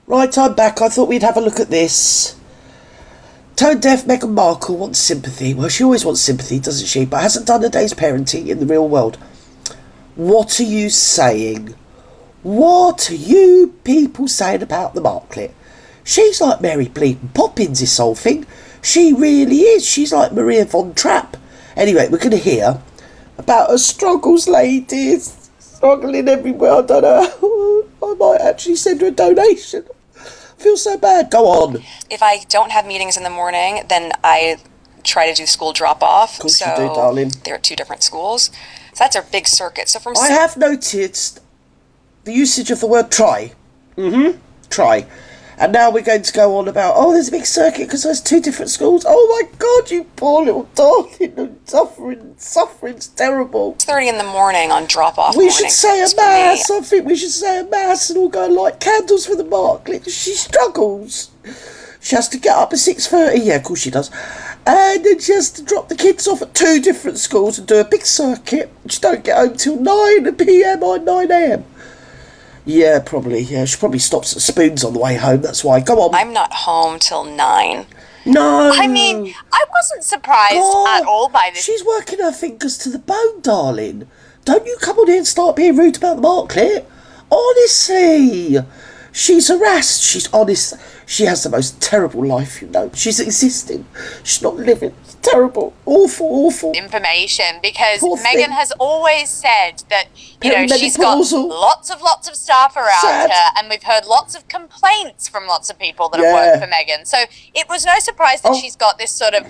Right, I'm back. I thought we'd have a look at this. Tone deaf Meghan Markle wants sympathy. Well, she always wants sympathy, doesn't she? But hasn't done a day's parenting in the real world. What are you saying? What are you people saying about the Markle? She's like Mary Bleeding Poppins, this whole thing. She really is. She's like Maria von Trapp. Anyway, we're going to hear about her struggles, ladies. Struggling everywhere. I don't know. I might actually send her a donation. I feel so bad. Go on. If I don't have meetings in the morning, then I try to do school drop-off. Of course you do, darling. They're at 2 different schools. So that's a big circuit. So I have noticed the usage of the word try. Try. And now we're going to go on about, there's a big circuit because there's 2 different schools. Oh my God, you poor little darling. Suffering's terrible. 6:30 in the morning on drop-off We should say a mass. I think we should say a mass and all go and light candles for the Markle. She struggles. She has to get up at 6:30. Yeah, of course she does. And then she has to drop the kids off at 2 different schools and do a big circuit. She don't get home till 9 p.m. or 9 a.m. Yeah, probably. Yeah, she probably stops at Spoons on the way home. That's why. Go on. I'm not home till 9. No. I mean, I wasn't surprised at all by this. She's working her fingers to the bone, darling. Don't you come on here and start being rude about the Markle. Honestly. She's harassed. She's honest. She has the most terrible life, you know. She's existing. She's not living. It's terrible. Awful. Information, because Meghan has always said that, she's got lots of staff around her, and we've heard lots of complaints from lots of people that have worked for Meghan. So it was no surprise that she's got this sort of...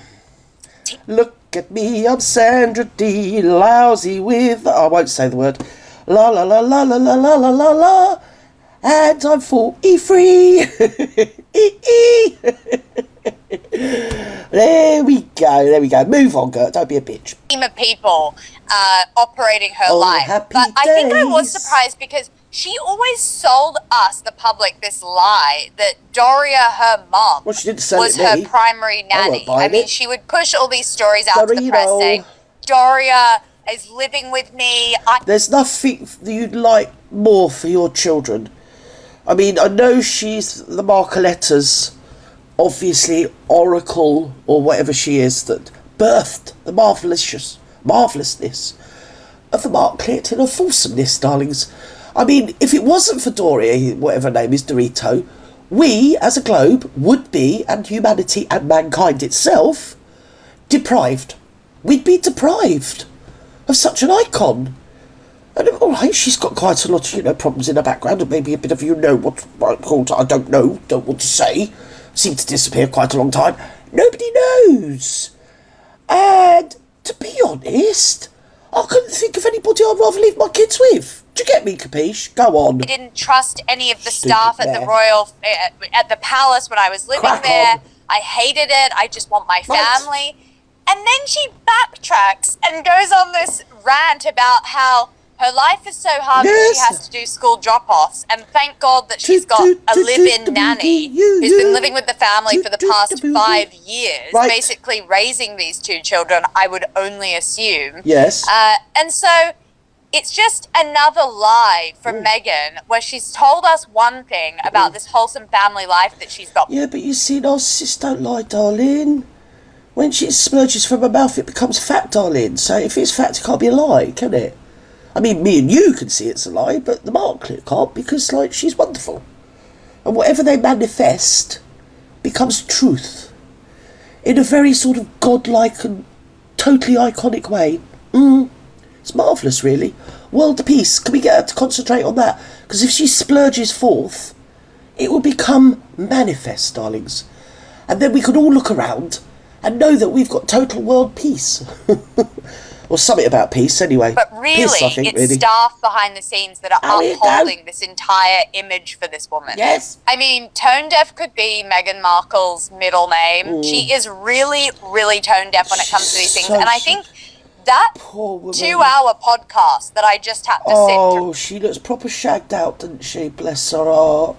Look at me, I'm Sandra D, lousy with... I won't say the word. La la la la la la la la la la. And I'm 43. There we go. Move on, Gert. Don't be a bitch. Team of people operating her life. But I think I was surprised because she always sold us, the public, this lie that Doria, her mom, she didn't sell was her primary nanny. I mean, she would push all these stories out to the press saying, Doria is living with me. There's nothing that you'd like more for your children. I mean, I know she's the Markoletta's, obviously, oracle, or whatever she is, that birthed the marvellousness of the Markle and her fulsomeness, darlings. I mean, if it wasn't for Doria, whatever her name is, Dorito, we, as a globe, would be, and humanity and mankind itself, deprived. We'd be deprived of such an icon. And all right, she's got quite a lot of, problems in her background, and maybe a bit of, what called, I don't know, don't want to say. Seemed to disappear quite a long time. Nobody knows. And to be honest, I couldn't think of anybody I'd rather leave my kids with. Do you get me, Capiche? Go on. I didn't trust any of the staff at the royal, at the palace when I was living there. I hated it. I just want my family. And then she backtracks and goes on this rant about how her life is so hard that she has to do school drop-offs, and thank God that she's got a live-in nanny who's been living with the family for the past 5 years, basically raising these 2 children, I would only assume. Yes. And so it's just another lie from Meghan, where she's told us one thing about this wholesome family life that she's got. Yeah, but you see, narcissists don't lie, darling. When she splurges from her mouth, it becomes fact, darling. So if it's fact, it can't be a lie, can it? I mean, me and you can see it's a lie, but the Markle can't, because, she's wonderful. And whatever they manifest becomes truth. In a very sort of godlike and totally iconic way. It's marvellous, really. World peace. Can we get her to concentrate on that? Because if she splurges forth, it will become manifest, darlings. And then we can all look around and know that we've got total world peace. Or something about peace, anyway. But really, it's staff behind the scenes that are upholding this entire image for this woman. Yes. I mean, tone deaf could be Meghan Markle's middle name. She is really, really tone deaf when it comes to these things. And I think that 2-hour podcast that I just had to sit through. She looks proper shagged out, doesn't she? Bless her heart.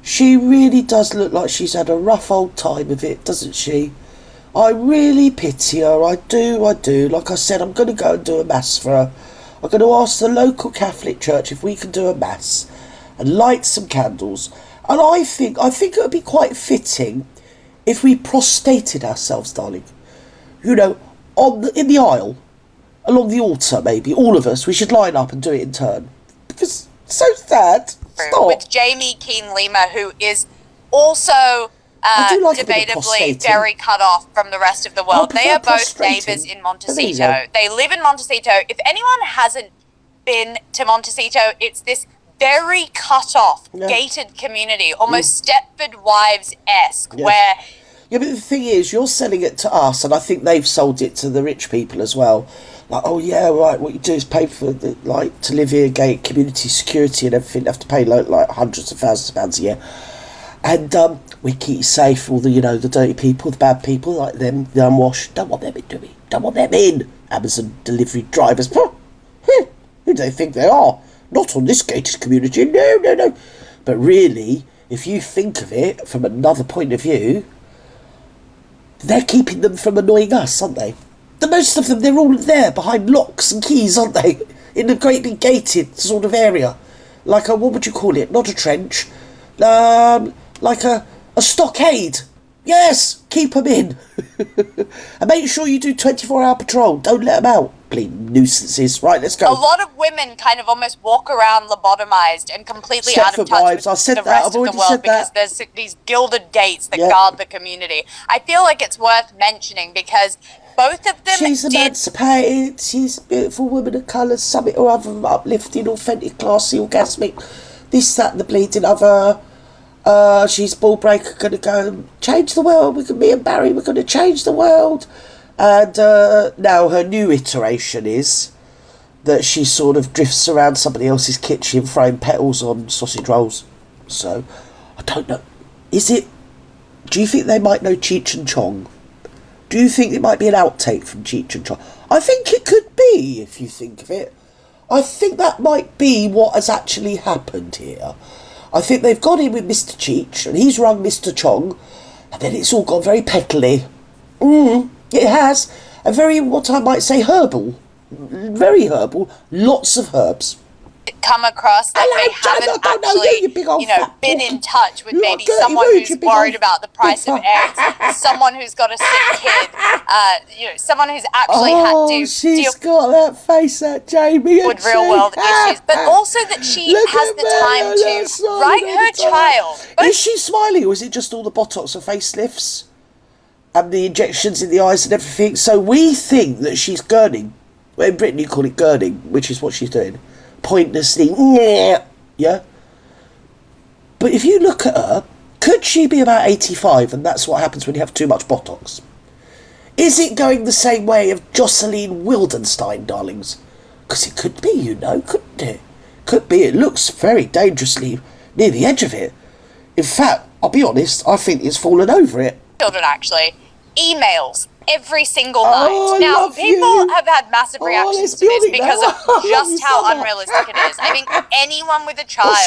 She really does look like she's had a rough old time of it, doesn't she? I really pity her, I do. Like I said, I'm going to go and do a mass for her. I'm going to ask the local Catholic church if we can do a mass and light some candles And I think it would be quite fitting if we prostrated ourselves, darling. You know, in the aisle, along the altar, maybe all of us. We should line up and do it in turn. Because it's so sad. Stop. With Jamie Keen Lima, who is also debatably very cut off from the rest of the world. They are both neighbours in Montecito. They live in Montecito. If anyone hasn't been to Montecito, it's this very cut off, gated community, almost Stepford Wives-esque, where... Yeah, but the thing is, you're selling it to us, and I think they've sold it to the rich people as well. Like, oh yeah, right, what you do is pay for, to live here, gate community security and everything. You have to pay, like hundreds of thousands of pounds a year. And we keep you safe, all the, the dirty people, the bad people, like them, the unwashed. Don't want them in, do we? Don't want them in. Amazon delivery drivers. Who do they think they are? Not on this gated community. No. But really, if you think of it from another point of view, they're keeping them from annoying us, aren't they? The most of them, they're all there behind locks and keys, aren't they? In a great big gated sort of area. Like a, what would you call it? Not a trench. Like a stockade. Yes, keep them in. And make sure you do 24-hour patrol. Don't let them out. Bleeding nuisances. Right, let's go. A lot of women kind of almost walk around lobotomized and completely out of touch with the rest of the world because there's these gilded gates that guard the community. I feel like it's worth mentioning because both of them She's emancipated. She's a beautiful woman of colour. Something or other, uplifting, authentic, classy, orgasmic. This, that, and the bleeding other. She's ball breaker, going to go and change the world. Me and Barry, we're going to change the world. And now her new iteration is that she sort of drifts around somebody else's kitchen throwing petals on sausage rolls. So, I don't know. Do you think they might know Cheech and Chong? Do you think it might be an outtake from Cheech and Chong? I think it could be, if you think of it. I think that might be what has actually happened here. I think they've gone in with Mr. Cheech, and he's rung Mr. Chong, and then it's all gone very petally. It has. A very, what I might say, herbal. Very herbal. Lots of herbs. Come across that they haven't actually, been in touch with maybe someone who's worried about the price of eggs, someone who's got a sick kid, someone who's actually had to she's got that face, that Jamie, with real world issues, but also that she has the time to write her child. Is she smiling, or is it just all the Botox and facelifts and the injections in the eyes and everything? So we think that she's gurning. Well, in Britain you call it gurning, which is what she's doing. Pointlessly, yeah. But if you look at her, could she be about 85, and that's what happens when you have too much Botox? Is it going the same way of Jocelyn Wildenstein, darlings? Because it could be, couldn't it? Could be. It looks very dangerously near the edge of it. In fact, I'll be honest, I think it's fallen over it. Children, actually. Emails. Every single night. Now, people have had massive reactions to this because of just how unrealistic it is. I think anyone with a child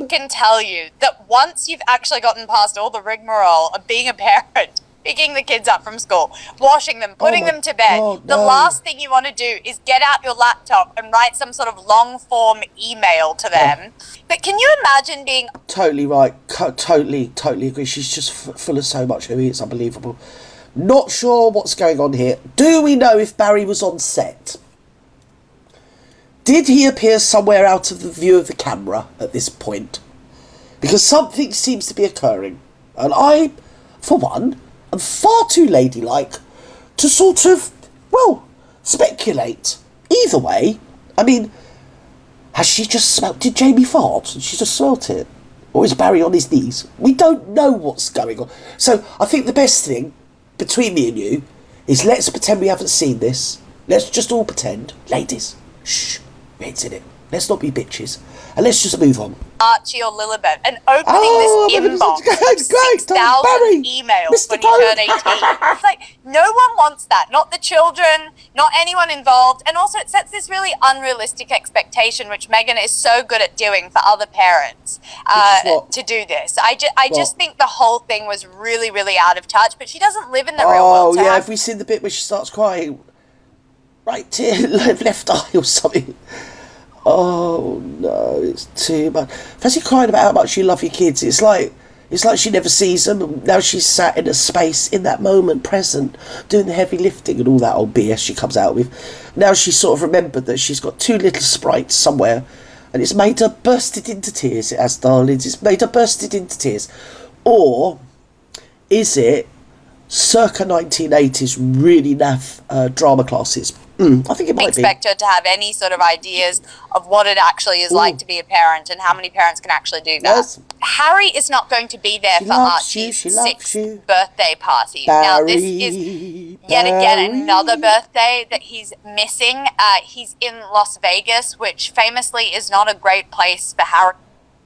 can tell you that once you've actually gotten past all the rigmarole of being a parent, picking the kids up from school, washing them, putting them to bed, the last thing you want to do is get out your laptop and write some sort of long-form email to them. But can you imagine being... Totally right. Totally agree. She's just full of so much hooey. It's unbelievable. Not sure what's going on here. Do we know if Barry was on set? Did he appear somewhere out of the view of the camera at this point? Because something seems to be occurring. And I, for one, am far too ladylike to sort of, speculate. Either way, I mean, has she just smelt... Did Jamie fart and she just smelt it? Or is Barry on his knees? We don't know what's going on. So I think the best thing between me and you is let's pretend we haven't seen this. Let's just all pretend. Ladies, shh, we ain't seen it. Let's not be bitches. And let's just move on. Archie or Lilibet and opening this inbox of 6,000 emails when you turn 18. It's like, no one wants that. Not the children, not anyone involved. And also it sets this really unrealistic expectation, which Meghan is so good at doing for other parents, to do this. I just think the whole thing was really, really out of touch, but she doesn't live in the real world. Oh, yeah, have we seen the bit where she starts crying? Right here, left eye or something. Oh no, it's too much. Fancy crying about how much you love your kids. It's like she never sees them. Now she's sat in a space in that moment, present, doing the heavy lifting and all that old BS she comes out with. Now she's sort of remembered that she's got two little sprites somewhere, and it's made her bursted into tears. It has, darlings. It's made her bursted into tears. Or is it circa 1980s really naff drama classes? I think it might be. Expect her to have any sort of ideas of what it actually is like to be a parent and how many parents can actually do that. Yes. Harry is not going to be there for Archie's sixth birthday party. Now, this is yet again another birthday that he's missing. He's in Las Vegas, which famously is not a great place for Harry.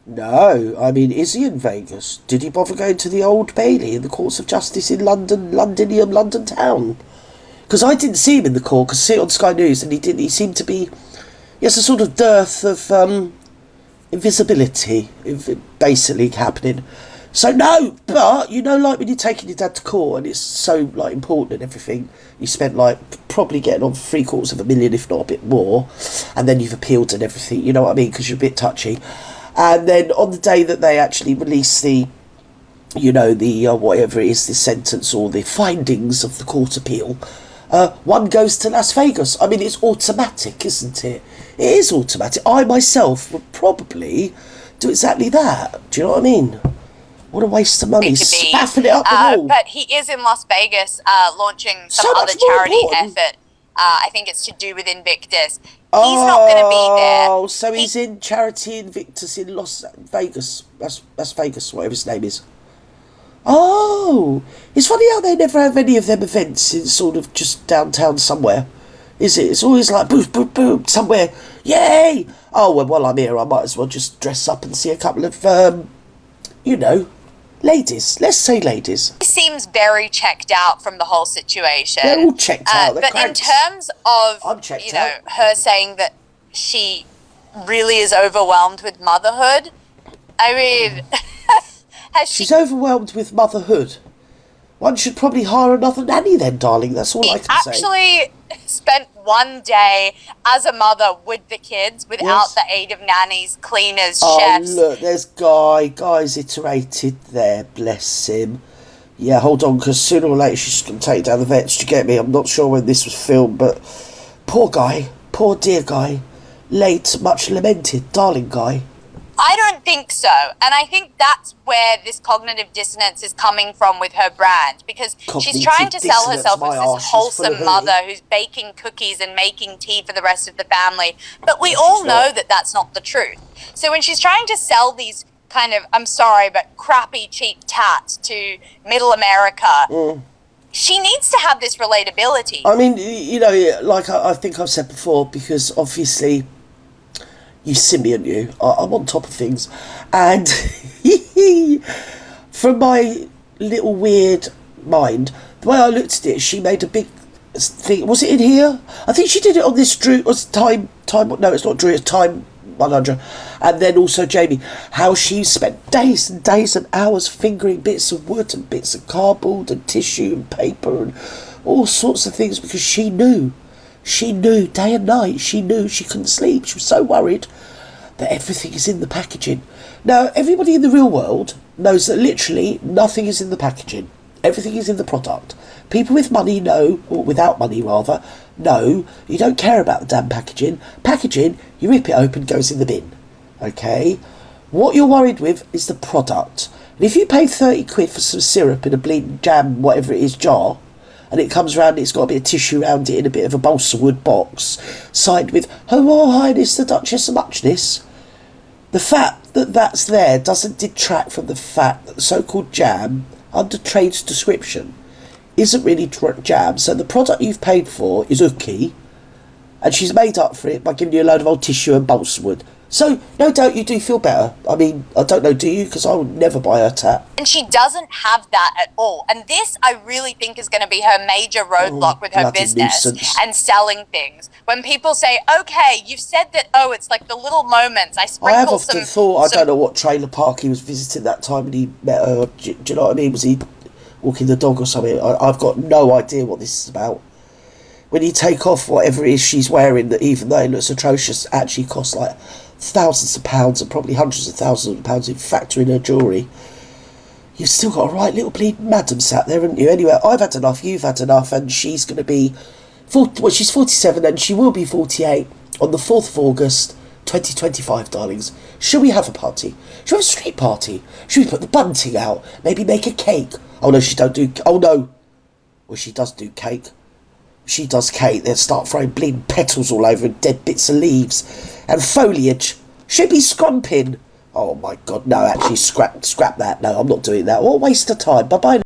No, I mean, is he in Vegas? Did he bother going to the Old Bailey in the Courts of Justice in London, London town? Because I didn't see him in the court, because I see it on Sky News, and he seemed to be, he has a sort of dearth of invisibility, basically, happening. So no, but, you know, like when you're taking your dad to court, and it's so, like, important and everything, you spent, like, probably getting on $750,000, if not a bit more, and then you've appealed and everything, you know what I mean, because you're a bit touchy. And then on the day that they actually release the, you know, the, whatever it is, the sentence or the findings of the court appeal, one goes to Las Vegas. I mean, it's automatic, isn't it? It is automatic. I myself would probably do exactly that. Do you know what I mean? What a waste of money, spaffing it up the wall. But he is in Las Vegas launching some other charity effort. I think it's to do with Invictus. He's not going to be there. Oh, so he's in Charity Invictus in Las Vegas. That's Vegas, whatever his name is. Oh, it's funny how they never have any of them events in sort of just downtown somewhere, is it? It's always like boom, boom, boom, somewhere. Yay! Oh, well, while I'm here, I might as well just dress up and see a couple of, you know, ladies. Let's say ladies. He seems very checked out from the whole situation. They're all checked out. But in terms of, you know, her saying that she really is overwhelmed with motherhood, I mean... She's overwhelmed with motherhood. One should probably hire another nanny then, darling. That's all I can say. Actually spent one day as a mother with the kids without the aid of nannies, cleaners, chefs. Oh, look, there's Guy. Guy's iterated there, bless him. Yeah, hold on, because sooner or later she's going to take down the vets. Do you get me? I'm not sure when this was filmed, but poor Guy, poor dear Guy. Late, much lamented, darling Guy. I don't think so. And I think that's where this cognitive dissonance is coming from with her brand, because she's trying to sell herself as this wholesome mother who's baking cookies and making tea for the rest of the family. But we all know that that's not the truth. So when she's trying to sell these kind of, I'm sorry, but crappy, cheap tats to middle America, she needs to have this relatability. I mean, you know, like I think I've said before, because obviously... You simian, you. I'm on top of things. And from my little weird mind, the way I looked at it, she made a big thing. Was it in here? I think she did it on this Drew. It was time. No, it's not Drew. It's Time 100. And then also Jamie. How she spent days and days and hours fingering bits of wood and bits of cardboard and tissue and paper and all sorts of things because she knew. She knew day and night. She knew she couldn't sleep. She was so worried that everything is in the packaging. Now, everybody in the real world knows that literally nothing is in the packaging. Everything is in the product. People with money know, or without money rather, know you don't care about the damn packaging. Packaging, you rip it open, goes in the bin. Okay? What you're worried with is the product. And if you pay 30 quid for some syrup in a bleeding jam, whatever it is, jar, and it comes round, it's got a bit of tissue around it in a bit of a balsa wood box, signed with Her Royal Highness the Duchess of Muchness. The fact that that's there doesn't detract from the fact that the so-called jam, under trade's description, isn't really jam. So the product you've paid for is ooky, and she's made up for it by giving you a load of old tissue and balsa wood. So, no doubt you do feel better. I mean, I don't know, do you? Because I would never buy her tat. And she doesn't have that at all. And this, I really think, is going to be her major roadblock with her business and selling things. When people say, okay, you've said that, it's like the little moments. I have often thought, I don't know what trailer park he was visiting that time and he met her. Do you know what I mean? Was he walking the dog or something? I've got no idea what this is about. when you take off whatever it is she's wearing, that even though it looks atrocious, actually costs like thousands of pounds and probably hundreds of thousands of pounds if you factor in her jewellery, you've still got a right little bleeding madam sat there, haven't you? Anyway, I've had enough, you've had enough, and she's going to be... she's 47 and she will be 48 on the 4th of August, 2025, darlings. Shall we have a party? Shall we have a street party? Shall we put the bunting out? Maybe make a cake? Oh no, she don't do... Oh no! Well, she does do cake. She does cake. They'll start throwing bleeding petals all over and dead bits of leaves. And foliage. She'll be scrumping. Oh my God, no, actually, scrap that. No, I'm not doing that. What a waste of time. Bye-bye.